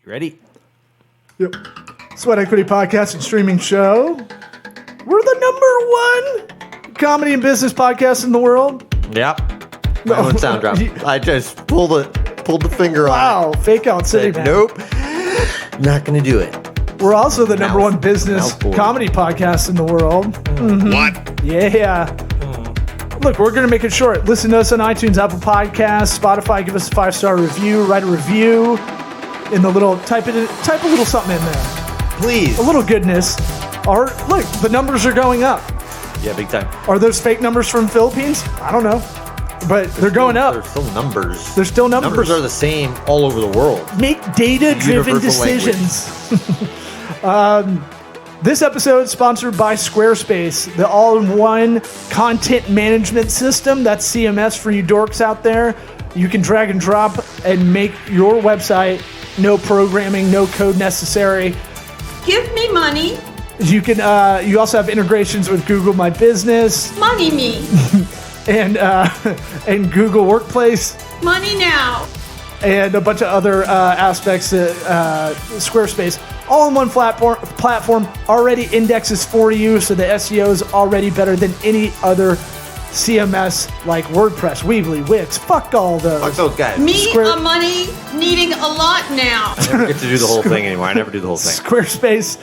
Ready? Yep. Sweat Equity Podcast and Streaming Show. We're the #1 comedy and business podcast in the world. Yep. My own sound drop. I just pulled the finger Wow, fake out city, man. Nope. Not going to do it. We're also the #1 business comedy podcast in the world. Mm-hmm. What? Yeah. Look, we're going to make it short. Listen to us on iTunes, Apple Podcasts, Spotify. Give us a 5-star review. Write a review in the little, type a little something in there. Please. A little goodness. Look, the numbers are going up. Yeah, big time. Are those fake numbers from Philippines? I don't know. But they're going up. There's still numbers. There's still numbers. Numbers are the same all over the world. Make data-driven decisions. This episode is sponsored by Squarespace, the all-in-one content management system. That's CMS for you dorks out there. You can drag and drop and make your website. No programming, no code necessary. Give me money. You can. You also have integrations with Google My Business. Money me. and Google Workplace. Money now. And a bunch of other aspects of Squarespace. All-in-one platform already indexes for you, so the SEO is already better than any other CMS like WordPress, Weebly, Wix. Fuck all those. Fuck those guys. Me a money needing a lot now. I never get to do the whole thing anymore. I never do the whole thing. Squarespace,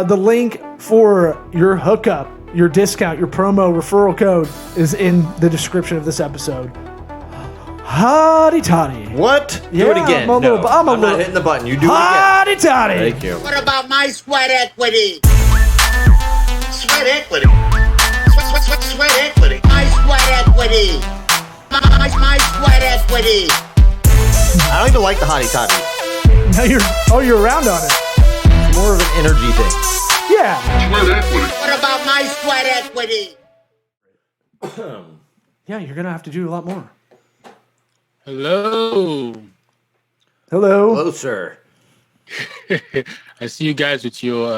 the link for your hookup, your discount, your promo referral code is in the description of this episode. Hotty toddy. What? Yeah, do it again. I'm not hitting the button. You do it again. Hotty toddy. Thank you. What about my sweat equity? Sweat equity. Sweat equity. My sweat equity. My sweat equity. I don't even like the hottie toddy. Now you're around on it. It's more of an energy thing. Yeah. Sweat equity. What about my sweat equity? Yeah, you're gonna have to do a lot more. Hello. Hello, sir. I see you guys with your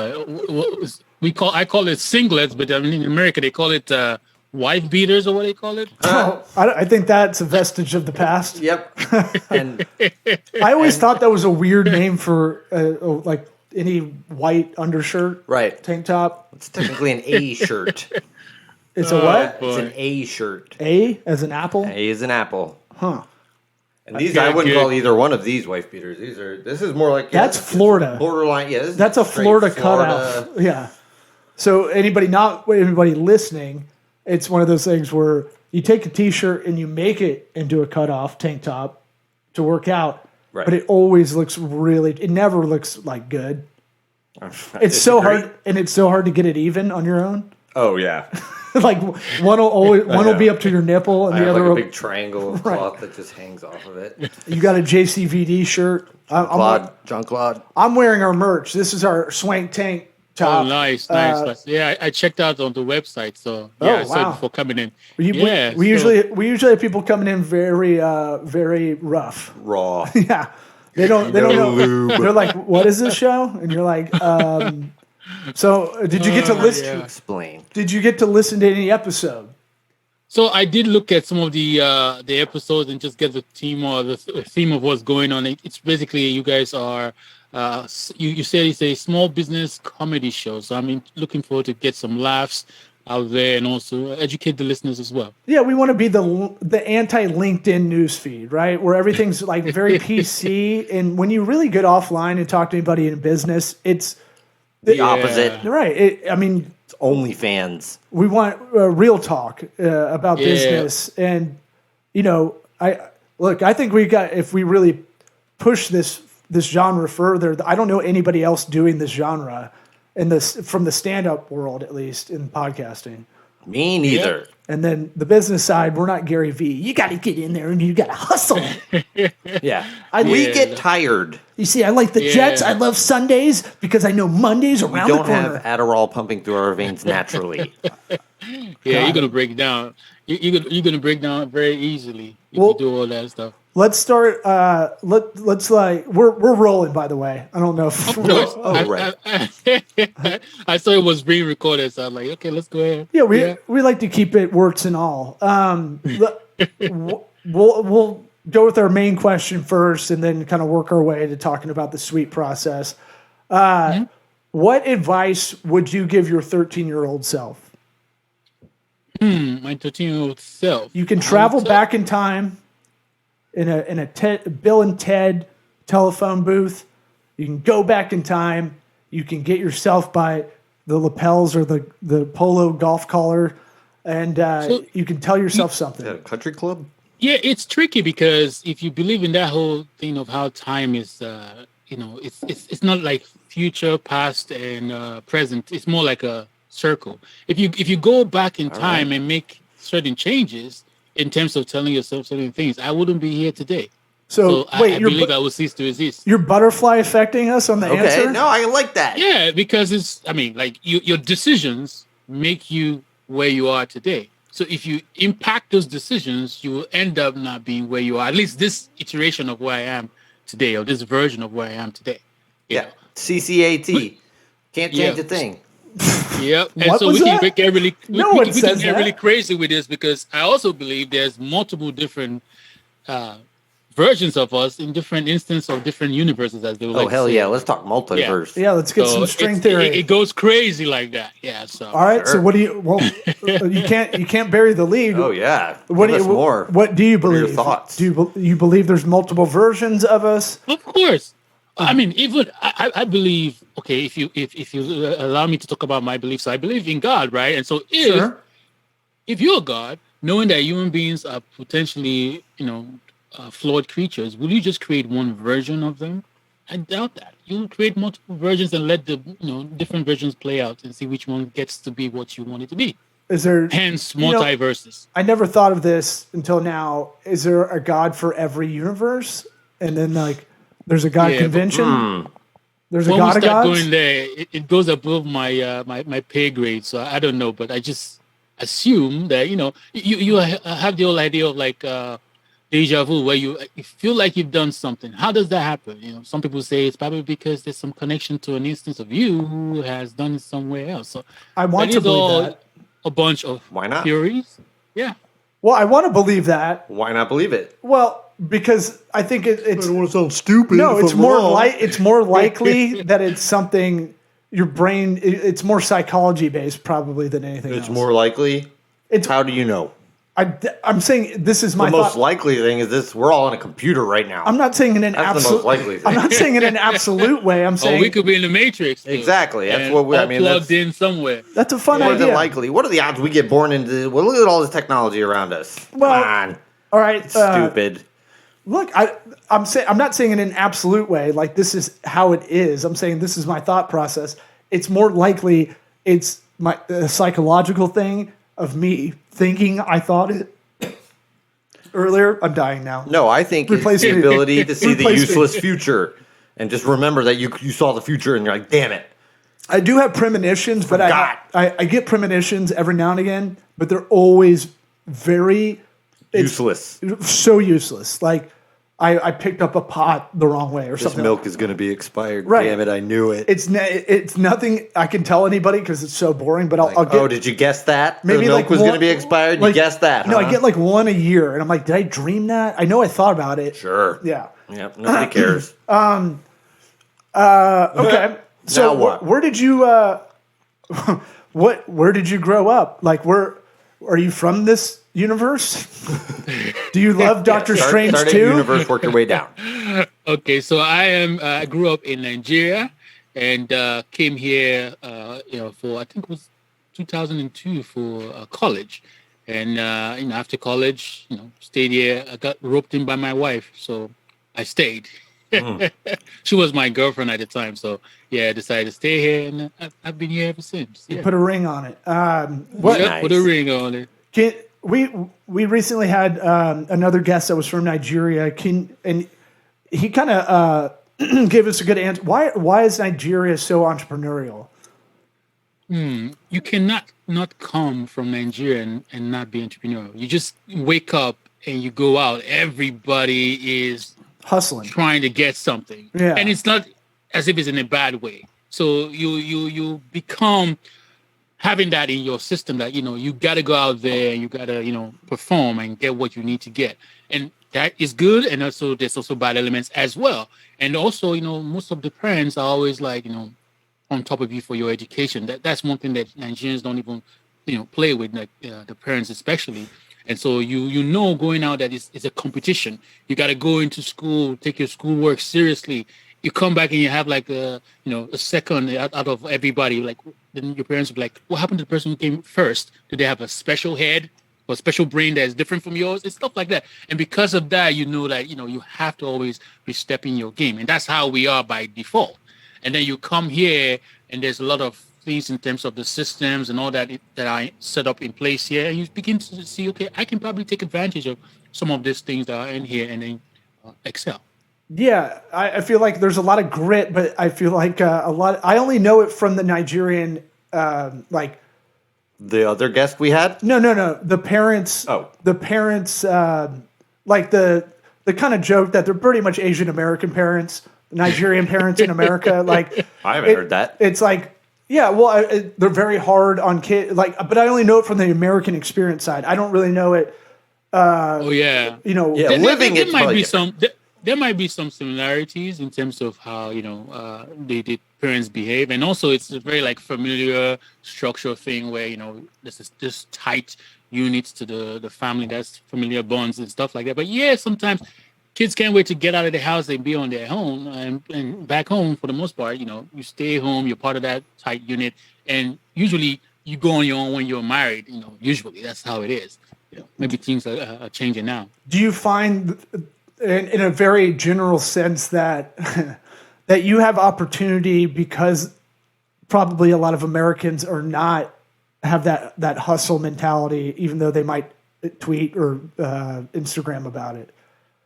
I call it singlets, but I mean in America they call it wife beaters or what they call it. I think that's a vestige of the past. Yep. And I always thought that was a weird name for like any white undershirt, right, tank top. It's technically an A shirt. It's a what? It's an A shirt. A as an apple. A is an apple. Huh. And these I wouldn't call either one of these wife beaters. This is more like that's Florida borderline. Yeah, that's a Florida cutoff. Yeah. So anybody listening, it's one of those things where you take a t-shirt and you make it into a cutoff tank top to work out, right. But it always looks it never looks like good. It's so hard, and it's so hard to get it even on your own. Oh yeah. Like one will be up to your nipple, and the other like a big triangle of cloth that just hangs off of it. You got a JCVD shirt. John Claude. I'm wearing our merch. This is our swank tank top. Oh, nice. Yeah, I checked out on the website, so I saw it before coming in. We usually have people coming in very very rough, raw. Yeah, they don't know. They're like, "What is this show?" And you're like, So, did you get to listen? Yeah. Explain. Did you get to listen to any episode? So I did look at some of the episodes and just get the theme of what's going on. It's basically you guys are you said it's a small business comedy show. So I'm looking forward to get some laughs out there and also educate the listeners as well. Yeah, we want to be the anti-LinkedIn newsfeed, right? Where everything's like very PC, and when you really get offline and talk to anybody in business, it's the opposite. Right. It's OnlyFans. We want real talk about business. And, I think if we really push this genre further, I don't know anybody else doing this genre from the stand-up world, at least in podcasting. Me neither. Yeah. And then the business side, we're not Gary Vee. You got to get in there and you got to hustle. Yeah. We get tired. You see, I like the Jets. I love Sundays because I know Mondays around the corner. We don't have Adderall pumping through our veins naturally. You're going to break down. You're going to break down very easily if you do all that stuff. Let's start. Let's we're rolling. By the way, I don't know if right. I saw it was being recorded, so I'm like, okay, let's go ahead. Yeah, we like to keep it works and all. We'll go with our main question first, and then kind of work our way to talking about the sweet process. What advice would you give your 13-year-old self? My 13-year-old self. You can travel back in time in a Bill and Ted telephone booth. You can go back in time. You can get yourself by the lapels or the polo golf collar, and you can tell yourself something. Is that a country club? Yeah, it's tricky because if you believe in that whole thing of how time is, it's not like future, past, and present. It's more like a circle. If you go back in time and make certain changes in terms of telling yourself certain things, I wouldn't be here today. So wait, I believe I will cease to exist. You're butterfly affecting us on the answer? No, I like that. Yeah, because your decisions make you where you are today. So if you impact those decisions, you will end up not being where you are. At least this iteration of where I am today, or this version of where I am today. Yeah. CCAT. Can't change a thing. Yep. And What so was we can that? get really No we one can says get that. really crazy with this, because I also believe there's multiple different versions of us in different instances of different universes, as they would Oh, like to hell say. yeah. Let's talk multiverse. Yeah, let's get So some string it's- theory. It goes crazy like that. Yeah. So All right. So Sure. what do you? Well, you can't bury the lead. Oh, yeah. What do Give you? us more. What do you What are your believe? thoughts? Do you believe there's multiple versions of us? of course. I mean, even I believe. Okay, if you allow me to talk about my beliefs, I believe in God, right? And so if you're a God, knowing that human beings are potentially, flawed creatures, will you just create one version of them? I doubt that. You'll create multiple versions and let the different versions play out and see which one gets to be what you want it to be. Is there? Hence, You know, multiverses. I never thought of this until now. Is there a God for every universe? And then there's a God Yeah, but- convention. There's a When God we of start gods. going there, it goes above my my pay grade. So I don't know, but I just assume that you have the whole idea of deja vu, where you feel like you've done something. How does that happen? Some people say it's probably because there's some connection to an instance of you who has done it somewhere else. So I want that to is believe all that. a bunch of Why not? theories. Yeah. Well, I want to believe that. Why not believe it? Well, because I think it's want to sound stupid. no, it's more likely that it's something your brain. It's more psychology based probably than anything else. It's more likely. It's How do you know? I'm saying this is my The most thought. likely thing is this. We're all on a computer right now. I'm not saying in an That's the absolute. most likely thing. I'm not saying in an absolute way. I'm Or saying we could be in the Matrix. too. Exactly. That's And what we. I all mean, plugged that's in somewhere. that's a fun more than idea. likely. What are the odds we get born into? Well, look at all this technology around us. Well, Come on, All right. stupid. Look, I'm not saying in an absolute way, like this is how it is. I'm saying this is my thought process. It's more likely it's my psychological thing of me thinking I thought it earlier. I'm dying now. No, I think it's Replace the me. ability to see the Replace me. useless future and just remember that you saw the future and you're like, damn it. I do have premonitions, but I get premonitions every now and again, but they're always very Useless. so useless. Like I picked up a pot the wrong way or This something. milk is going to be expired. Right. Damn it, I knew it. It's nothing I can tell anybody because it's so boring. But I'll get. Oh, did you guess that? Maybe the milk like was going to one- be expired? like- you guessed that, No, huh? I get like one a year, and I'm like, did I dream that? I know I thought about it. Sure. Yeah. Yep, nobody cares. Okay. So Now what? where did you where did you grow up? Like where are you from this universe? Do you love Doctor Strange start at too? universe, work your way down. Okay, so I grew up in Nigeria and came here, for I think it was 2002 for college, and after college, stayed here. I got roped in by my wife, so I stayed. She was my girlfriend at the time, so yeah, I decided to stay here, and I've been here ever since. Yeah, Put a ring on it. What? Yep, put a Nice. ring on it. We recently had another guest that was from Nigeria. And he kind of gave us a good answer. Why is Nigeria so entrepreneurial? You cannot not come from Nigeria and not be entrepreneurial. You just wake up and you go out. Everybody is Hustling. trying to get something. Yeah. And it's not as if it's in a bad way. So you become having that in your system that, you got to go out there and you got to, perform and get what you need to get. And that is good, and also there's also bad elements as well. And also, most of the parents are always like, on top of you for your education. That's one thing that Nigerians don't even, play with, like the parents especially. And so going out that it's a competition. You got to go into school, take your schoolwork seriously. You come back and you have like a second out of everybody. Like then your parents will be like, what happened to the person who came first? Do they have a special head or special brain that is different from yours? It's stuff like that. And because of that, you have to always be stepping your game. And that's how we are by default. And then you come here and there's a lot of things in terms of the systems and all that are set up in place here. And you begin to see, okay, I can probably take advantage of some of these things that are in here and then excel. Yeah, I feel like there's a lot of grit, but I feel like I only know it from the Nigerian, the other guest we had. No. The parents. Oh, the parents, like the kind of joke that they're pretty much Asian American parents, Nigerian parents in America. Like I haven't heard that. It's like, yeah, well, they're very hard on kids. Like, but I only know it from the American experience side. I don't really know it. Yeah, living there it might be some. There might be some similarities in terms of how the parents behave, and also it's a very like familiar structure thing where there's this tight units to the family, that's familiar bonds and stuff like that. But yeah, sometimes kids can't wait to get out of the house and be on their own, and back home for the most part, you stay home, you're part of that tight unit, and usually you go on your own when you're married. Usually that's how it is. Maybe things are changing now. Do you find, in a very general sense, that that you have opportunity because probably a lot of Americans are not have that hustle mentality, even though they might tweet or Instagram about it?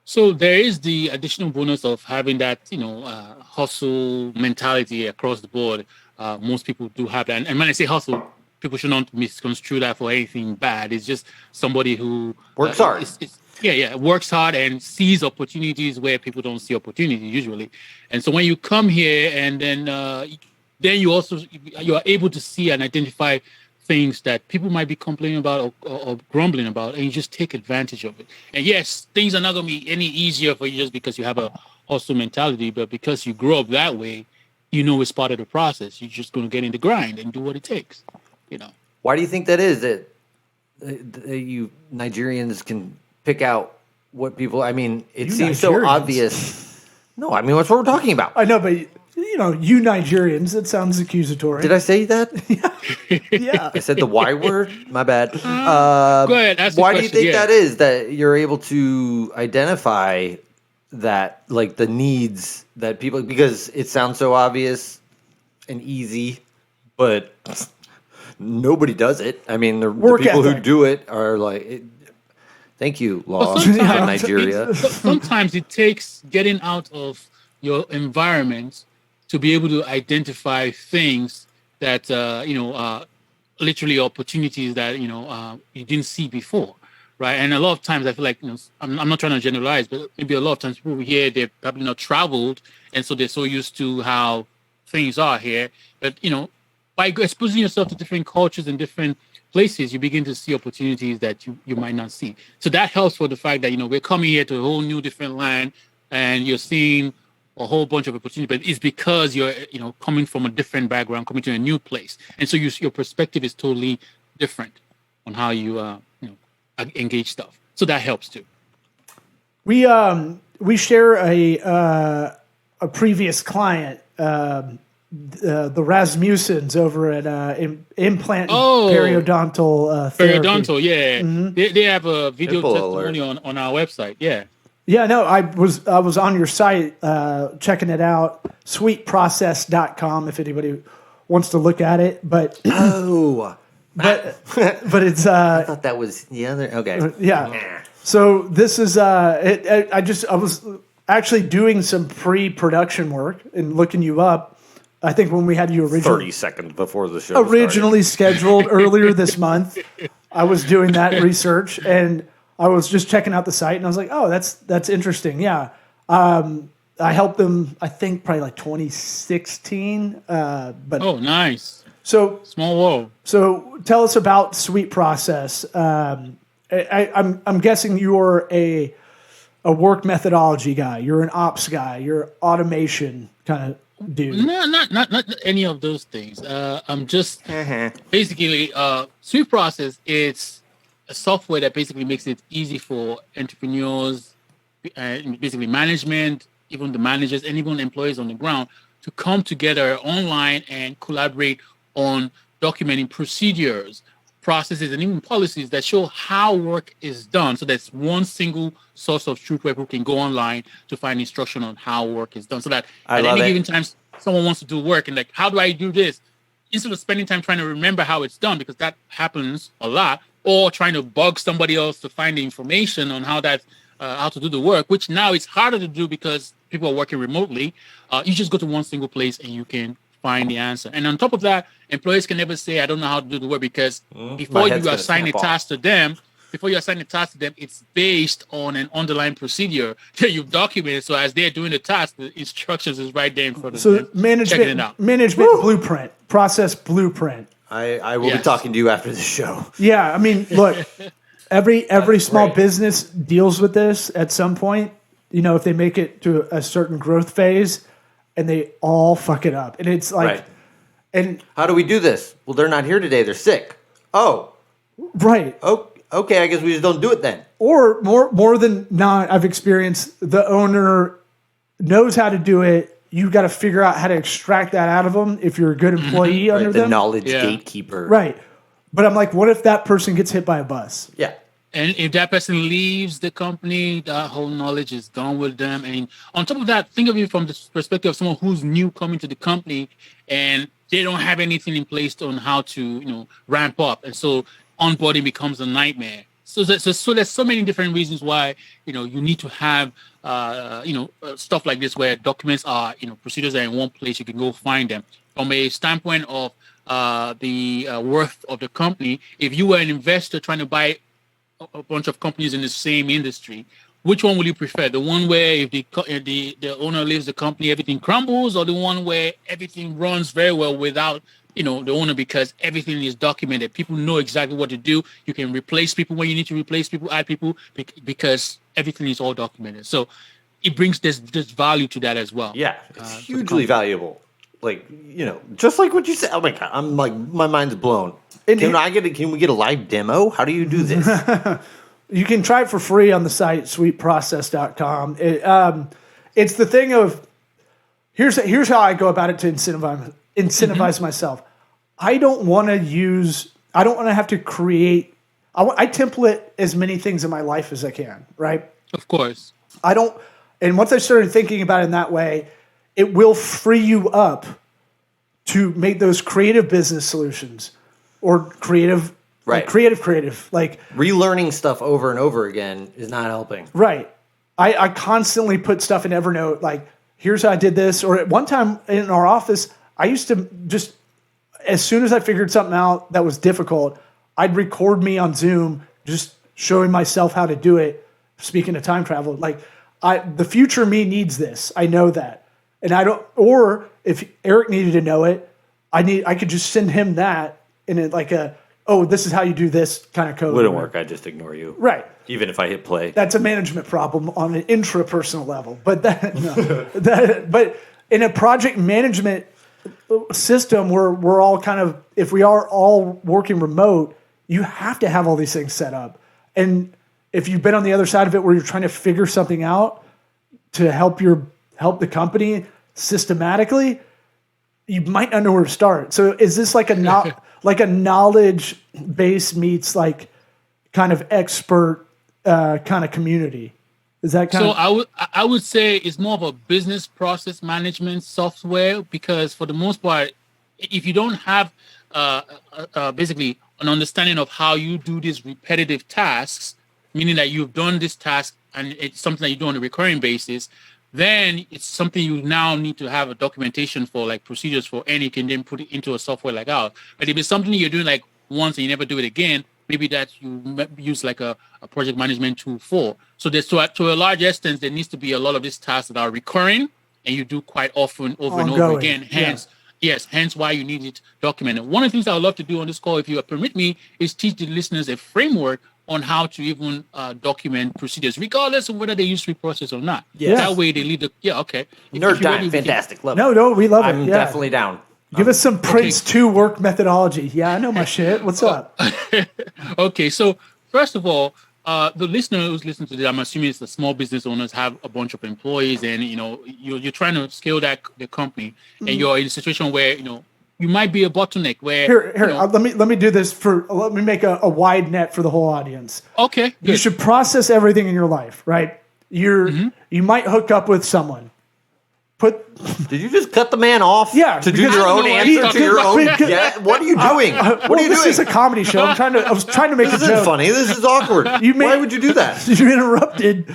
So there is the additional bonus of having that, hustle mentality across the board. Most people do have that. And when I say hustle, people should not misconstrue that for anything bad. It's just somebody who works hard. Works hard and sees opportunities where people don't see opportunity usually. And so when you come here and then you are able to see and identify things that people might be complaining about or grumbling about, and you just take advantage of it. And yes, things are not going to be any easier for you just because you have a hustle mentality, but because you grow up that way, it's part of the process. You're just going to get in the grind and do what it takes. Why do you think that is? That you Nigerians can pick out what people. I mean, it seems so obvious. No, I mean that's what we're talking about. I know, but you Nigerians. It sounds accusatory. Did I say that? Yeah. I said the Y word. My bad. Go ahead. Ask the why question. Do you think that is? That you're able to identify that, like the needs that people, because it sounds so obvious and easy, but nobody does it. I mean, the people who do it are like, thank you, laws in Nigeria. Sometimes it takes getting out of your environment to be able to identify things that, literally opportunities that, you didn't see before. Right. And a lot of times I feel like, I'm not trying to generalize, but maybe a lot of times people here, they've probably not traveled. And so they're so used to how things are here. But, by exposing yourself to different cultures and different places, you begin to see opportunities that you might not see. So that helps for the fact that, we're coming here to a whole new different land and you're seeing a whole bunch of opportunities, but it's because you're, coming from a different background, coming to a new place. And so your perspective is totally different on how you, engage stuff. So that helps too. We share a previous client, the Rasmussens over at Implant Periodontal Therapy. Periodontal, yeah. Mm-hmm. They have a video testimony on our website, yeah. Yeah, no, I was on your site checking it out, sweetprocess.com if anybody wants to look at it. But but it's I thought that was the other. Okay. Yeah. So this is I was actually doing some pre-production work and looking you up. I think when we had you 30 seconds before the show originally scheduled earlier this month, I was doing that research and I was just checking out the site and I was like, oh, that's interesting. Yeah. I helped them, I think probably like 2016. But oh, nice. So small world. So tell us about Sweet Process. I'm guessing you're a work methodology guy. You're an ops guy. You're automation kind of dude. No, not any of those things. I'm just basically Swift Process. It's a software that basically makes it easy for entrepreneurs, basically management, even the managers, and even employees on the ground to come together online and collaborate on documenting procedures, processes, and even policies that show how work is done. So that's one single source of truth where people can go online to find instruction on how work is done. So that at any given time, someone wants to do work and like, how do I do this? Instead of spending time trying to remember how it's done, because that happens a lot, or trying to bug somebody else to find the information on how to do the work, which now it's harder to do because people are working remotely. You just go to one single place and you can find the answer. And on top of that, employees can never say, I don't know how to do the work, because before you assign a task to them, it's based on an underlying procedure that you've documented. So as they're doing the task, the instructions is right there in front of them. So management blueprint, process blueprint. I will be talking to you after the show. Yeah, I mean, look, every small business deals with this at some point. You know, if they make it to a certain growth phase, and they all fuck it up, and it's like, and how do we do this? Well, they're not here today; they're sick. Oh, right. Oh, okay. I guess we just don't do it then. Or more than not, I've experienced the owner knows how to do it. You got to figure out how to extract that out of them if you're a good employee under them. The knowledge gatekeeper. Right. But I'm like, what if that person gets hit by a bus? Yeah. And if that person leaves the company, that whole knowledge is gone with them. And on top of that, think of it from the perspective of someone who's new coming to the company and they don't have anything in place on how to, ramp up. And so onboarding becomes a nightmare. So there's so many different reasons why, you need to have, stuff like this where documents are, procedures are in one place. You can go find them. From a standpoint of the worth of the company, if you were an investor trying to buy a bunch of companies in the same industry, which one will you prefer? The one where if the owner leaves the company, everything crumbles, or the one where everything runs very well without the owner, because everything is documented. People know exactly what to do. You can replace people when you need to replace people, add people, because everything is all documented. So it brings this value to that as well. Yeah, it's hugely valuable. Like, just like what you said. Oh my God, I'm like, my mind's blown. Can we get a live demo? How do you do this? You can try it for free on the site, sweetprocess.com. It's the thing of, here's how I go about it to incentivize myself. I don't want to have to create, I template as many things in my life as I can, right? Of course. And once I started thinking about it in that way, it will free you up to make those creative business solutions or creative. Like creative. Like relearning stuff over and over again is not helping. Right. I constantly put stuff in Evernote, like, here's how I did this. Or at one time in our office, I used to just, as soon as I figured something out that was difficult, I'd record me on Zoom, just showing myself how to do it. Speaking of time travel, like the future me needs this. I know that. And or if Eric needed to know it, I could just send him that in this is how you do this kind of code. Wouldn't work. I'd just ignore you. Right. Even if I hit play. That's a management problem on an intrapersonal level. But but in a project management system where we're all kind of, if we are all working remote, you have to have all these things set up. And if you've been on the other side of it where you're trying to figure something out to help the company systematically, you might not know where to start. So is this like a knowledge base meets like kind of expert kind of community? Is that kind of? I would say it's more of a business process management software, because for the most part, if you don't have basically an understanding of how you do these repetitive tasks, meaning that you've done this task and it's something that you do on a recurring basis, then it's something you now need to have a documentation for, like procedures for, and you can then put it into a software like ours. But if it's something you're doing like once and you never do it again, maybe that you use like a project management tool for. So there's to a large extent, there needs to be a lot of these tasks that are recurring and you do quite often over and over again. Hence why you need it documented. One of the things I would love to do on this call, if you permit me, is teach the listeners a framework on how to even document procedures, regardless of whether they use reprocess or not. Yes. That way they leave the okay. If Nerd you're ready, time, we can- fantastic. Love No, it. no, we love it. I'm Yeah. definitely down. Give us some Prince 2 work methodology. Yeah, I know my shit. What's up? Okay, so first of all, the listener who's listening to this, I'm assuming it's the small business owners have a bunch of employees, and you're trying to scale the company, and you're in a situation where you might be a bottleneck. Where Here, let me do this let me make a wide net for the whole audience. Okay, You should process everything in your life, right? You might hook up with someone. Did you just cut the man off? Yeah, To do because- your I don't own know what answer he's to your talking own. about. Yeah, what are you doing? What are you this doing? is a comedy show. I was trying to make This a isn't joke. funny. This is awkward. Why would you do that? You interrupted.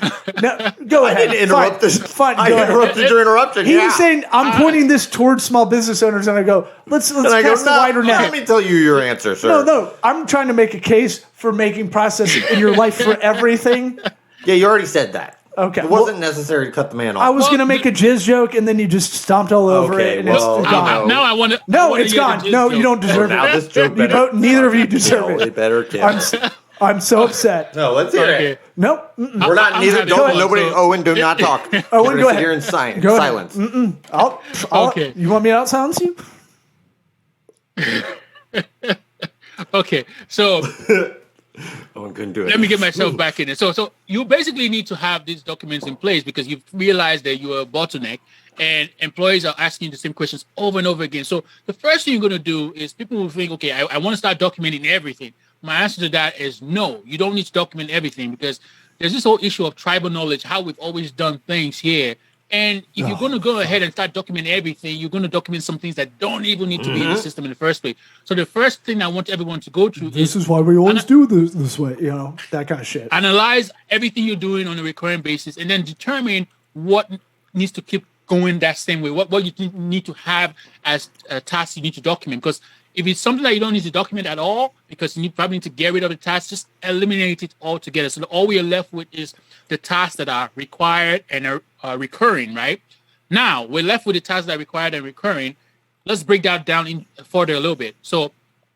No, go I ahead. didn't interrupt Fine. this. Fine. I Go ahead. interrupted your interruption. He yeah. was saying, I'm pointing this towards small business owners, and I go, let's and I go, cast a wider let net. me tell you your answer, sir. No, I'm trying to make a case for making processing in your life for everything. Yeah, you already said that. Okay, It wasn't necessary to cut the man off. I was going to make a jizz joke, and then you just stomped all over Okay, it, and well, it's gone. no. now I want to. No, it's gone. No, you don't deserve now it. this joke You better. neither of you deserve No, it. it better count. I'm so upset. No, let's hear Okay. it. No, We're not I'm neither. having Don't fun, nobody. so- Owen, do not talk. Owen, We're go gonna ahead. sit here in silence. Go ahead. I'll, Okay. You want me to out silence you? Okay, so Owen couldn't do it. let me get myself back in it. So you basically need to have these documents in place because you've realized that you're a bottleneck and employees are asking you the same questions over and over again. So the first thing you're going to do is people will think, okay, I want to start documenting everything. My answer to that is no, you don't need to document everything because there's this whole issue of tribal knowledge, how we've always done things here. And if you're going to go ahead and start documenting everything, you're going to document some things that don't even need to be in the system in the first place. So the first thing I want everyone to go through This is is why we always do this way, that kind of shit. analyze everything you're doing on a recurring basis and then determine what needs to keep going that same way, what you need to have as a task you need to document. Because if it's something that you don't need to document at all, because you probably need to get rid of the task, just eliminate it altogether. So all we are left with is the tasks that are required and are recurring, right? Now, we're left with the tasks that are required and recurring. Let's break that down in further a little bit. So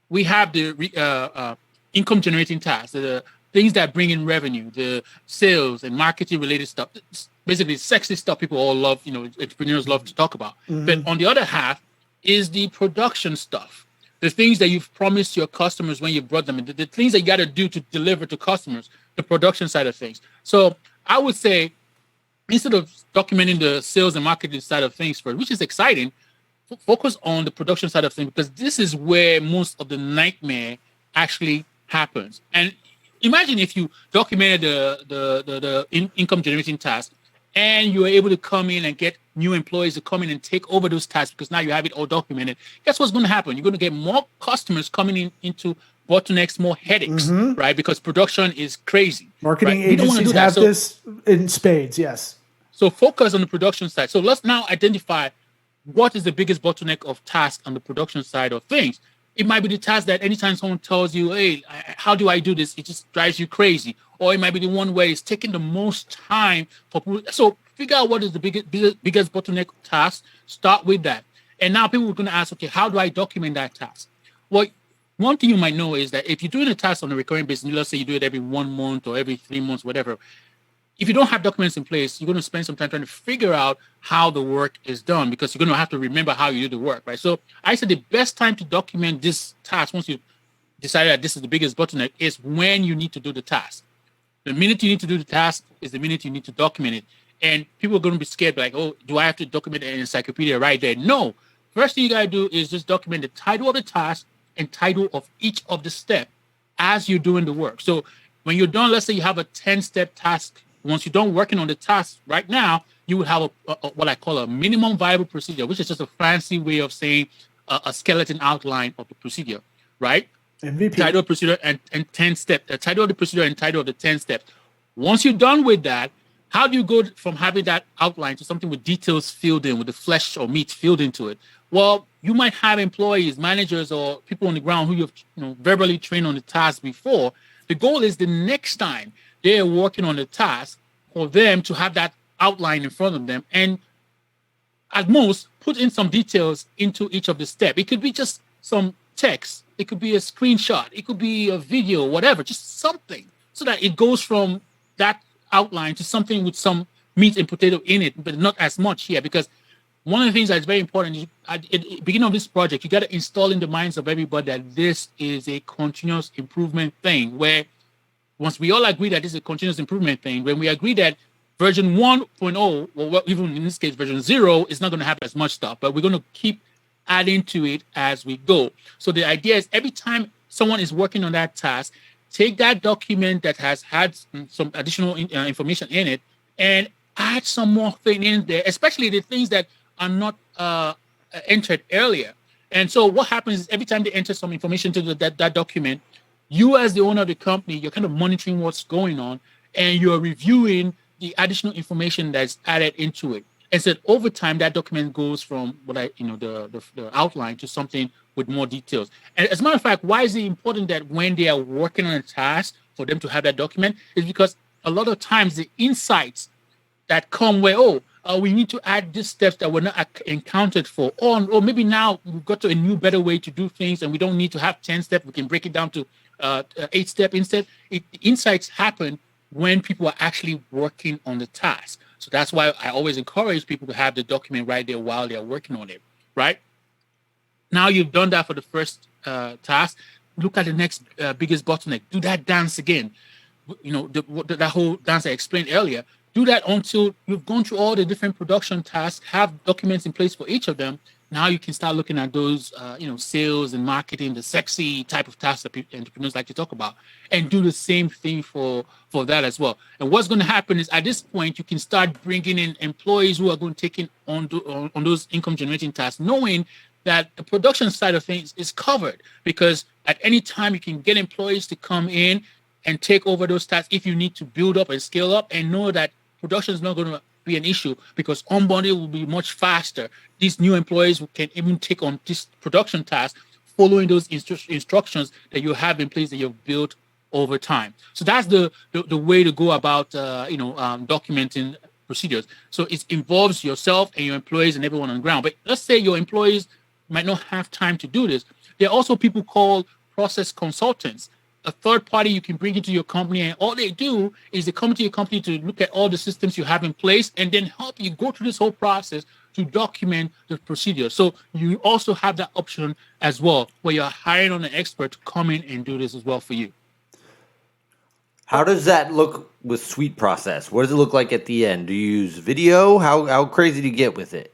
we have the income generating tasks, the things that bring in revenue, the sales and marketing related stuff. It's basically sexy stuff people all love, entrepreneurs love to talk about. But on the other half is the production stuff, the things that you've promised your customers when you brought them in, the things that you got to do to deliver to customers, the production side of things. So I would say, instead of documenting the sales and marketing side of things first, which is exciting, focus on the production side of things because this is where most of the nightmare actually happens. And imagine if you documented the income generating task and you were able to come in and get new employees to come in and take over those tasks because now you have it all documented. Guess what's going to happen? You're going to get more customers coming into bottlenecks, more headaches, right? Because production is crazy. Marketing right? We don't wanna agencies do that. have So- this in spades, yes. So focus on the production side. So let's now identify what is the biggest bottleneck of tasks on the production side of things. It might be the task that anytime someone tells you, hey, how do I do this? It just drives you crazy. Or it might be the one where it's taking the most time for people. So figure out what is the biggest bottleneck task. Start with that. And now people are going to ask, okay, how do I document that task? Well, one thing you might know is that if you're doing a task on a recurring basis, let's say you do it every 1 month or every 3 months, whatever, if you don't have documents in place, you're going to spend some time trying to figure out how the work is done because you're going to have to remember how you do the work, right? So I said the best time to document this task, once you decide that this is the biggest bottleneck, is when you need to do the task. The minute you need to do the task is the minute you need to document it. And people are going to be scared, like, oh, do I have to document an encyclopedia right there? No. First thing you got to do is just document the title of the task and title of each of the steps as you're doing the work. So when you're done, let's say you have a 10-step task. Once you're done working on the task right now, you would have a what I call a minimum viable procedure, which is just a fancy way of saying a skeleton outline of the procedure, right? MVP. Title of procedure and 10 steps. The title of the procedure and title of the 10 steps. Once you're done with that, how do you go from having that outline to something with details filled in, with the flesh or meat filled into it? Well, you might have employees, managers, or people on the ground who you've verbally trained on the task before. The goal is the next time they're working on the task for them to have that outline in front of them and at most put in some details into each of the steps. It could be just some text. It could be a screenshot. It could be a video, whatever, just something, so that it goes from that outline to something with some meat and potato in it, but not as much here. Because one of the things that's very important is at the beginning of this project, you got to install in the minds of everybody that this is a continuous improvement thing, where once we all agree that this is a continuous improvement thing, when we agree that version 1.0, or even in this case, version 0 is not going to have as much stuff, but we're going to keep adding to it as we go. So the idea is every time someone is working on that task, take that document that has had some additional information in it and add some more thing in there, especially the things that are not entered earlier. And so what happens is every time they enter some information to that document, you as the owner of the company, you're kind of monitoring what's going on and you're reviewing the additional information that's added into it. And so over time, that document goes from the outline to something with more details. And as a matter of fact, why is it important that when they are working on a task for them to have that document? Is because a lot of times the insights that come where, we need to add these steps that were not encountered for, or maybe now we've got to a new, better way to do things and we don't need to have 10 steps. We can break it down to 8 steps instead. Insights happen when people are actually working on the task. So that's why I always encourage people to have the document right there while they're working on it, right? Now you've done that for the first task. Look at the next biggest bottleneck. Do that dance again. That whole dance I explained earlier. Do that until you've gone through all the different production tasks, have documents in place for each of them. Now you can start looking at those, sales and marketing, the sexy type of tasks that entrepreneurs like to talk about, and do the same thing for that as well. And what's going to happen is at this point, you can start bringing in employees who are going to take in on those income generating tasks, knowing that the production side of things is covered, because at any time you can get employees to come in and take over those tasks if you need to build up and scale up, and know that production is not going to be an issue because onboarding will be much faster. These new employees can even take on this production task following those instructions that you have in place that you've built over time. So that's the way to go about documenting procedures. So it involves yourself and your employees and everyone on the ground. But let's say your employees might not have time to do this. There are also people called process consultants, a third party you can bring into your company, and all they do is they come into your company to look at all the systems you have in place and then help you go through this whole process to document the procedure. So you also have that option as well, where you're hiring on an expert to come in and do this as well for you. How does that look with Suite Process? What does it look like at the end? Do you use video? How crazy do you get with it?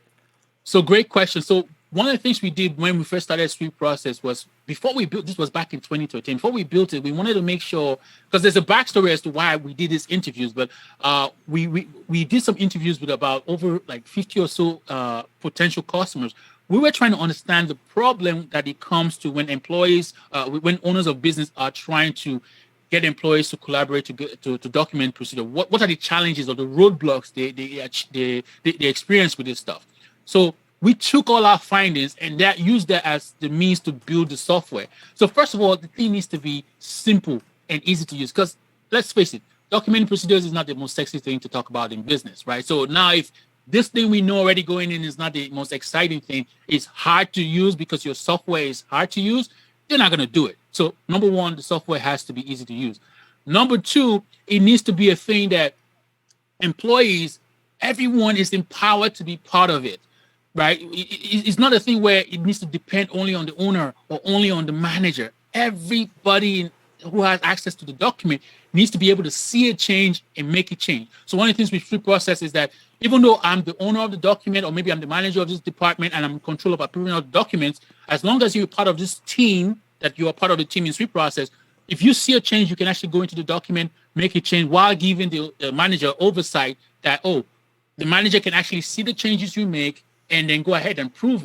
So great question. So one of the things we did when we first started Suite Process was, before we built, this was back in 2013, before we built it, we wanted to make sure, because there's a backstory as to why we did these interviews, but we did some interviews with about over like 50 or so potential customers. We were trying to understand the problem that it comes to when employees, when owners of business are trying to get employees to collaborate to document procedure. What are the challenges or the roadblocks they experience with this stuff? So we took all our findings and used that as the means to build the software. So first of all, the thing needs to be simple and easy to use, because let's face it, documenting procedures is not the most sexy thing to talk about in business, right? So now if this thing we know already going in is not the most exciting thing, it's hard to use because your software is hard to use, you're not going to do it. So number one, the software has to be easy to use. Number two, it needs to be a thing that employees, everyone is empowered to be part of it. Right? It's not a thing where it needs to depend only on the owner or only on the manager. Everybody who has access to the document needs to be able to see a change and make a change. So one of the things with Suite Process is that even though I'm the owner of the document, or maybe I'm the manager of this department and I'm in control of approving all the documents, as long as you're part of this team, that you are part of the team in Suite Process, if you see a change, you can actually go into the document, make a change while giving the manager oversight that, the manager can actually see the changes you make and then go ahead and approve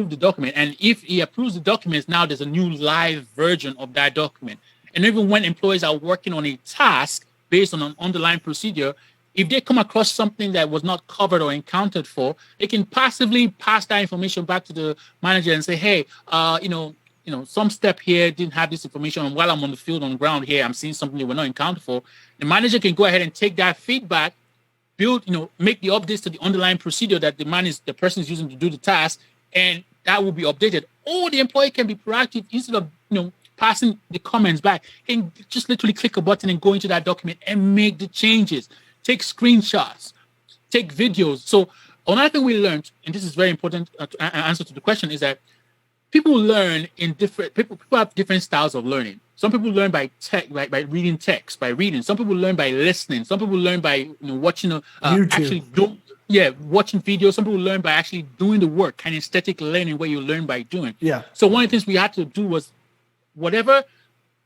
the document. And if he approves the documents, now there's a new live version of that document. And even when employees are working on a task based on an underlying procedure, if they come across something that was not covered or encountered for, they can passively pass that information back to the manager and say, hey, some step here didn't have this information. And while I'm on the field, on the ground here, I'm seeing something that we're not encountered for. The manager can go ahead and take that feedback, make the updates to the underlying procedure that the person is using to do the task, and that will be updated. Or the employee can be proactive instead of, passing the comments back, and just literally click a button and go into that document and make the changes. Take screenshots, take videos. So another thing we learned, and this is very important answer to the question, is that people learn in different people have different styles of learning. Some people learn by reading text, by reading. Some people learn by listening. Some people learn by watching YouTube. Watching videos. Some people learn by actually doing the work, kinesthetic learning, where you learn by doing. Yeah. So one of the things we had to do was whatever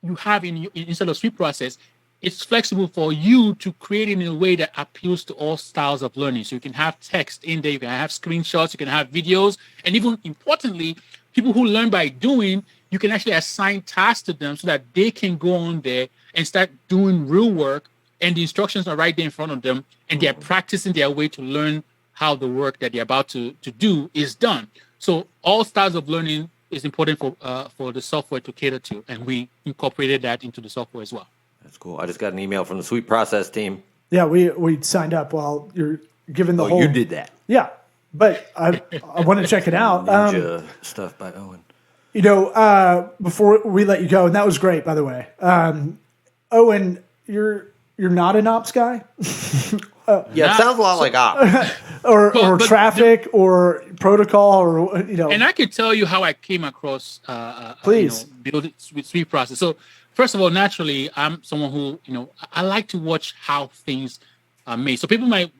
you have inside of Sweet Process, it's flexible for you to create it in a way that appeals to all styles of learning. So you can have text in there, you can have screenshots, you can have videos, and even importantly, people who learn by doing, you can actually assign tasks to them so that they can go on there and start doing real work, and the instructions are right there in front of them, and they're practicing their way to learn how the work that they're about to do is done. So all styles of learning is important for the software to cater to, and we incorporated that into the software as well. That's cool. I just got an email from the Sweet Process team. Yeah, we signed up while you're giving the whole. You did that. Yeah, but I want to check it out. Ninja stuff by Owen. Before we let you go, and that was great, by the way. Owen, you're not an ops guy, It sounds a lot like ops. or traffic or protocol or And I could tell you how I came across Please. Build with Sweet Process. So first of all, naturally, I'm someone who I like to watch how things are made. So people might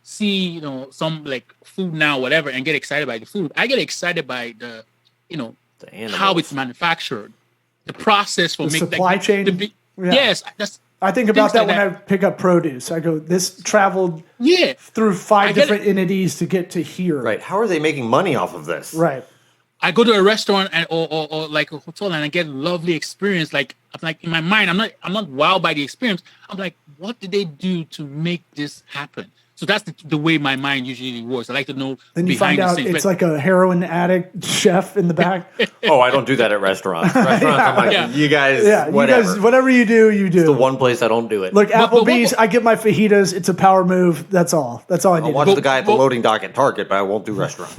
see some like food now, whatever, and get excited by the food. I get excited by the how it's manufactured, the process for the making supply chain. Yes, that's. I think about that like when I pick up produce. I go, this traveled through 5 different entities to get to here. Right. How are they making money off of this? Right. I go to a restaurant or like a hotel and I get a lovely experience. Like I'm like in my mind, I'm not wowed by the experience. I'm like, what did they do to make this happen? So that's the way my mind usually works. I like to know. Then you find out it's like a heroin addict chef in the back. Oh, I don't do that at restaurants. I'm like, you guys, whatever. You guys, whatever you do, you do. It's the one place I don't do it. Look, Applebee's, I get my fajitas. It's a power move. That's all. That's all I need. I'll watch the guy at the loading dock at Target, but I won't do restaurants.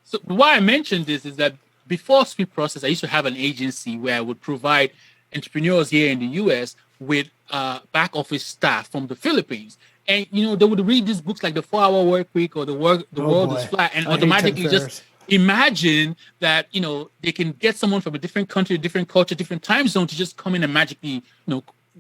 So why I mentioned this is that before Sweet Process, I used to have an agency where I would provide entrepreneurs here in the U.S. with back office staff from the Philippines. And, they would read these books like The 4-Hour Work Week or The World is Flat, and automatically just imagine that, they can get someone from a different country, different culture, different time zone to just come in and magically,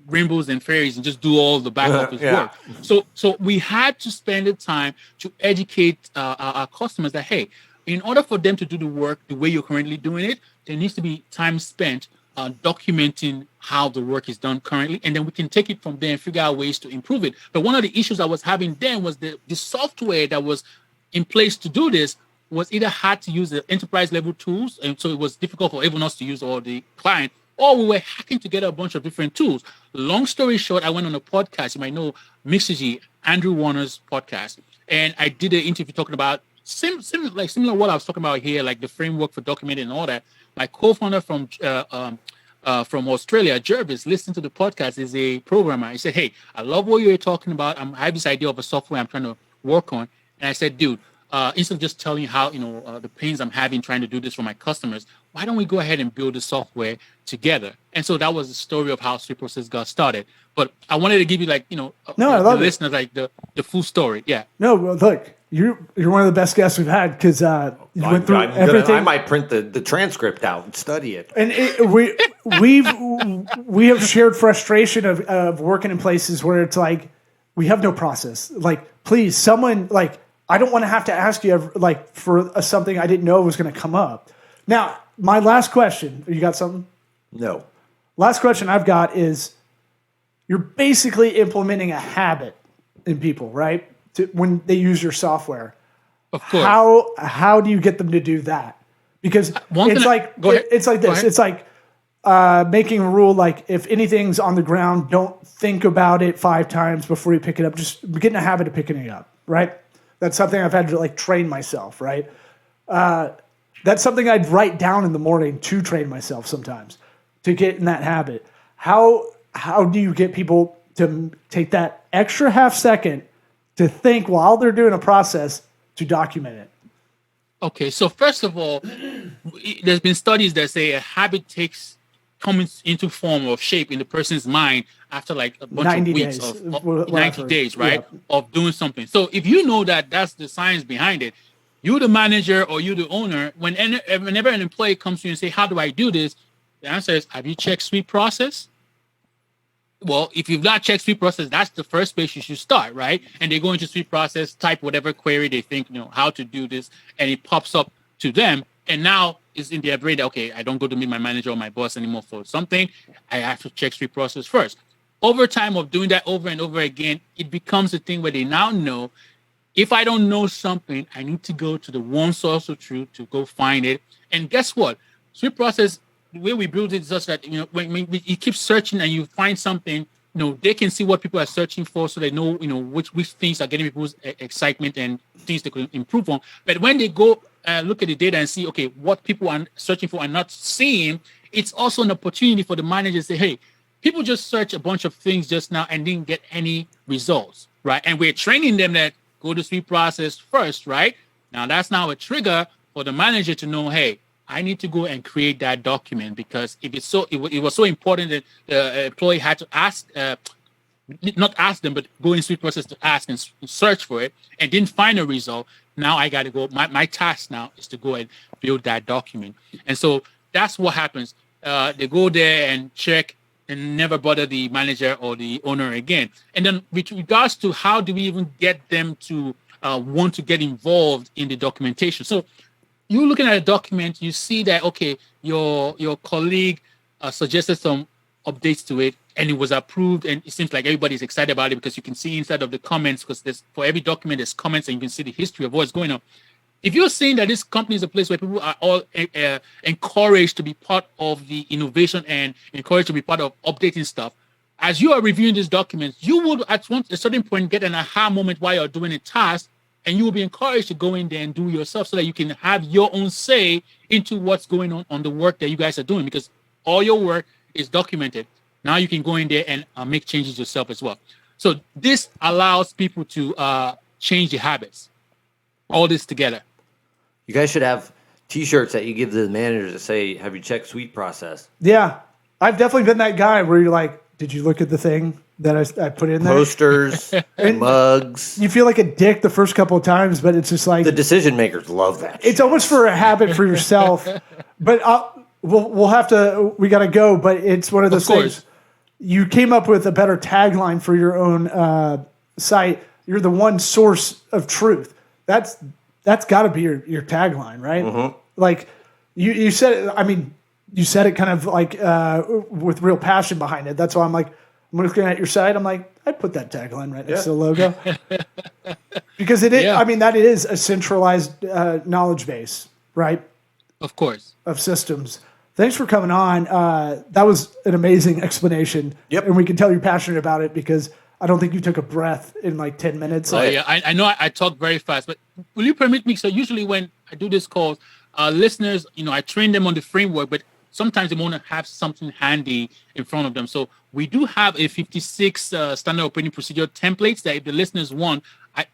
rainbows and fairies and just do all the back office work. So we had to spend the time to educate our customers that, hey, in order for them to do the work the way you're currently doing it, there needs to be time spent documenting how the work is done currently, and then we can take it from there and figure out ways to improve it. But one of the issues I was having then was the software that was in place to do this was either had to use the enterprise level tools, and so it was difficult for everyone else to use, or the client, or we were hacking together a bunch of different tools. Long story short, I went on a podcast. You might know Mixergy, Andrew Warner's podcast, and I did an interview talking about similar what I was talking about here, like the framework for documenting and all that. My co-founder from Australia, Jervis, listened to the podcast, is a programmer. He said, hey, I love what you're talking about. I have this idea of a software I'm trying to work on. And I said, dude, instead of just telling you how, the pains I'm having trying to do this for my customers, why don't we go ahead and build the software together? And so that was the story of how Sweet Process got started. But I wanted to give you I love the listeners like the full story. Yeah. No, well, look, you're one of the best guests we've had because you went through everything. I might print the transcript out and study it. And we have shared frustration of working in places where it's like we have no process. Like, please, someone I don't want to have to ask you for something I didn't know was going to come up. Now, my last question. You got something? No. Last question I've got is, you're basically implementing a habit in people, right? When they use your software. Of course. How do you get them to do that? Because it's like this. It's like making a rule like if anything's on the ground, don't think about it 5 times before you pick it up. Just get in a habit of picking it up, right? That's something I've had to train myself, right? That's something I'd write down in the morning to train myself sometimes to get in that habit. How do you get people to take that extra half second to think while they're doing a process to document it? Okay, so first of all, there's been studies that say a habit takes come into form or shape in the person's mind after like a bunch 90 of weeks days, of what I've 90 heard. days, right? Yeah. Of doing something. So if you know that that's the science behind it, you the manager or you the owner, whenever an employee comes to you and say, how do I do this? The answer is, have you checked Sweet Process? Well, if you've not checked Sweet Process, that's the first place you should start, right? And they go into Sweet Process, type whatever query they think, how to do this, and it pops up to them. And now it's in their brain that, okay, I don't go to meet my manager or my boss anymore for something. I have to check Sweet Process first. Over time of doing that over and over again, it becomes a thing where they now know, if I don't know something, I need to go to the one source of truth to go find it. And guess what? Sweet Process, the way we build it is such that, when you keep searching and you find something, they can see what people are searching for, so they know, which things are getting people's excitement and things they could improve on. But when they go look at the data and see, okay, what people are searching for and not seeing, it's also an opportunity for the manager to say, hey, people just search a bunch of things just now and didn't get any results, right? And we're training them that go to Sweet Process first, right? Now that's now a trigger for the manager to know, hey, I need to go and create that document, because if it's so, it was so important that the employee had to ask, not ask them, but go in Sweet Process to ask and search for it and didn't find a result. Now I got to go. My task now is to go and build that document. And so that's what happens. They go there and check and never bother the manager or the owner again. And then with regards to how do we even get them to want to get involved in the documentation. So you're looking at a document, you see that, okay, your colleague suggested some updates to it and it was approved, and it seems like everybody's excited about it because you can see inside of the comments, because for every document there's comments and you can see the history of what's going on. If you're saying that this company is a place where people are all encouraged to be part of the innovation and encouraged to be part of updating stuff, as you are reviewing these documents, you would at a certain point get an aha moment while you're doing a task, and you will be encouraged to go in there and do yourself so that you can have your own say into what's going on the work that you guys are doing, because all your work is documented. Now you can go in there and make changes yourself as well. So this allows people to change the habits. All this together. You guys should have T-shirts that you give to the manager to say, have you checked Sweet Process? Yeah. I've definitely been that guy where you're like, did you look at the thing that I put in there? Posters, mugs. You feel like a dick the first couple of times, but it's just like... The decision makers love that. It's almost for a habit for yourself. But we'll have to... We got to go, but it's one of those things. You came up with a better tagline for your own site. You're the one source of truth. That's got to be your tagline, right? Mm-hmm. Like you said it. I mean, you said it kind of like with real passion behind it. That's why I'm like, I'm looking at your site. I'm like, I'd put that tagline right next to the logo because it is. Yeah. I mean, that is a centralized knowledge base, right? Of course, of systems. Thanks for coming on. That was an amazing explanation. Yep, and we can tell you're passionate about it because I don't think you took a breath in like 10 minutes. Oh, yeah. I know I talk very fast, but will you permit me? So usually when I do this calls, listeners, I train them on the framework, but sometimes they want to have something handy in front of them. So we do have a 56 standard operating procedure templates that if the listeners want,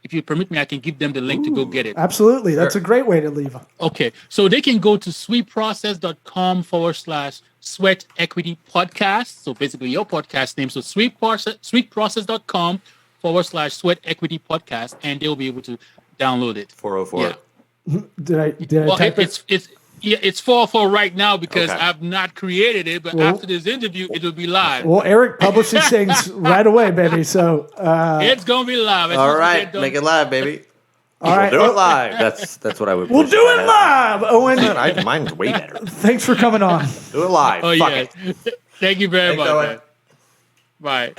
if you permit me, I can give them the link to go get it. Absolutely. That's a great way to leave. Okay. So they can go to sweetprocess.com/sweat equity podcast. So basically your podcast name. So sweetprocess.com/sweat equity podcast, and they'll be able to download it. 404. Yeah. Did I type it? It's 404 right now because I've not created it, but after this interview, it'll be live. Well, Eric publishes things right away, baby. So it's gonna be live. All right, make it live, baby. All right, do it live. That's what I would. We'll do it live, Owen. Mine's way better. Thanks for coming on. Do it live. Oh Fuck yeah. it. Thank you very much. Owen. Bye.